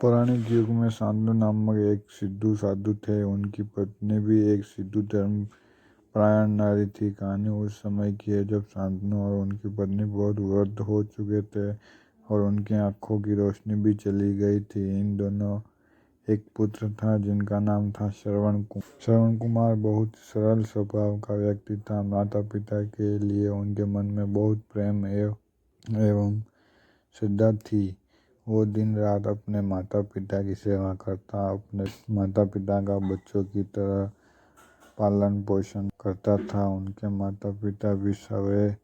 पौराणिक युग में शांतनु नामक एक सिद्धू साधु थे। उनकी पत्नी भी एक सिद्धू धर्मपरायण नारी थी। कहानी उस समय की है जब शांतनु और उनकी पत्नी बहुत वृद्ध हो चुके थे और उनकी आंखों की रोशनी भी चली गई थी। इन दोनों एक पुत्र था जिनका नाम था श्रवण कुमार। श्रवण कुमार बहुत सरल स्वभाव का व्यक्ति था। माता पिता के लिए उनके मन में बहुत प्रेम एवं श्रद्धा थी। वो दिन रात अपने माता पिता की सेवा करता, अपने माता पिता का बच्चों की तरह पालन पोषण करता था। उनके माता पिता भी स्वयं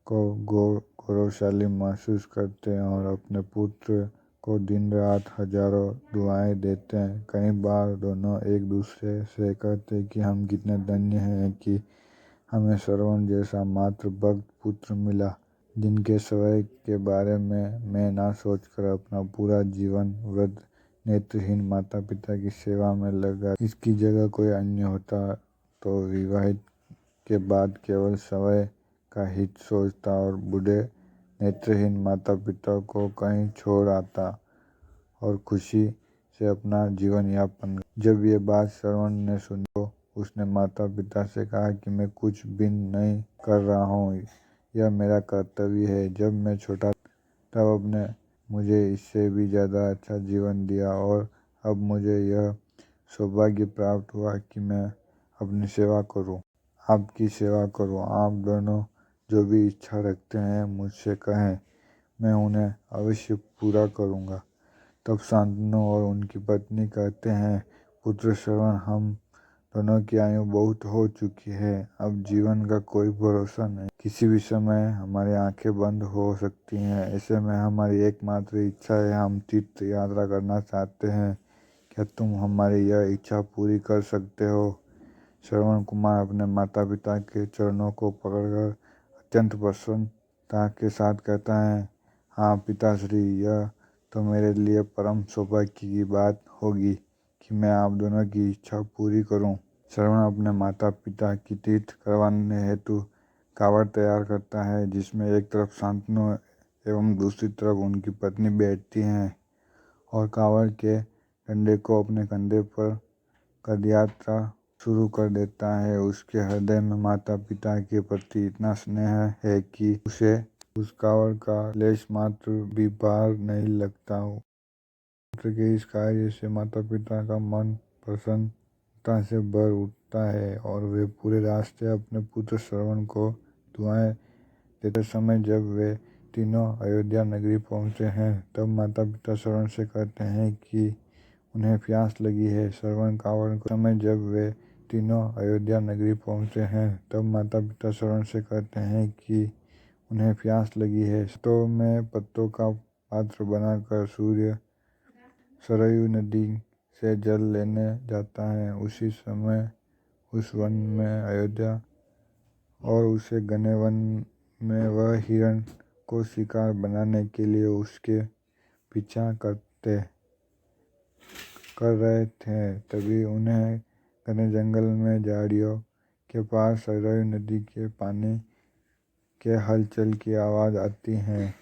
को गौरवशाली महसूस करते और अपने पुत्र को दिन रात हजारों दुआएं देते। कई बार दोनों एक दूसरे से कहते कि हम कितने धन्य हैं कि हमें श्रवण जैसा मात्र भक्त पुत्र मिला, जिनके स्वभाव के बारे में मैं ना सोचकर अपना पूरा जीवन वृद्ध नेत्रहीन माता पिता की सेवा में लगा। इसकी जगह कोई अन्य होता तो विवाह के बाद केवल स्वयं का हित सोचता और बूढ़े नेत्रहीन माता पिता को कहीं छोड़ आता और खुशी से अपना जीवन यापन। जब ये बात श्रवण ने सुनी तो उसने माता पिता से कहा कि मैं कुछ भी नहीं कर रहा हूँ, यह मेरा कर्तव्य है। जब मैं छोटा तब आपने मुझे इससे भी ज़्यादा अच्छा जीवन दिया और अब मुझे यह सौभाग्य प्राप्त हुआ कि मैं अपनी सेवा करूं, आपकी सेवा करूं। आप दोनों जो भी इच्छा रखते हैं मुझसे कहें, मैं उन्हें अवश्य पूरा करूंगा। तब शांतनु और उनकी पत्नी कहते हैं, पुत्र श्रवण, हम दोनों की आयु बहुत हो चुकी है। अब जीवन का कोई भरोसा नहीं, किसी भी समय हमारी आंखें बंद हो सकती हैं। ऐसे में हमारी एकमात्र इच्छा है, हम तीर्थ यात्रा करना चाहते हैं। क्या तुम हमारी यह इच्छा पूरी कर सकते हो? श्रवण कुमार अपने माता पिता के चरणों को पकड़कर अत्यंत प्रसन्नता के साथ कहता है, हाँ पिताश्री, यह तो मेरे लिए परम सौभाग्य की बात होगी कि मैं आप दोनों की इच्छा पूरी करूं। श्रवण अपने माता पिता की तीर्थ करवाने हेतु कावड़ तैयार करता है, जिसमें एक तरफ शांतनु एवं दूसरी तरफ उनकी पत्नी बैठती हैं और कावड़ के डंडे को अपने कंधे पर कर यात्रा शुरू कर देता है। उसके हृदय में माता पिता के प्रति इतना स्नेह है कि उसे उस कावड़ का लेश मात्र भी भार नहीं लगता। पुत्र के इस कार्य से माता पिता का मन प्रसन्नता से भर उठता है और वे पूरे रास्ते अपने पुत्र श्रवण को दुआएं देते समय जब वे तीनों अयोध्या नगरी पहुंचे हैं, तब माता पिता श्रवण से कहते हैं कि उन्हें प्यास लगी है। श्रवण कावड़ को समय जब वे तीनों अयोध्या नगरी पहुंचे हैं, तब माता पिता श्रवण से कहते हैं कि उन्हें प्यास लगी है। तो में पत्तों का पात्र बनाकर सूर्य सरयू नदी से जल लेने जाता है। उसी समय उस वन में अयोध्या और उसे घने वन में वह हिरण को शिकार बनाने के लिए उसके पीछा कर रहे थे। तभी उन्हें घने जंगल में झाड़ियों के पास सरयू नदी के पानी के हलचल की आवाज़ आती है।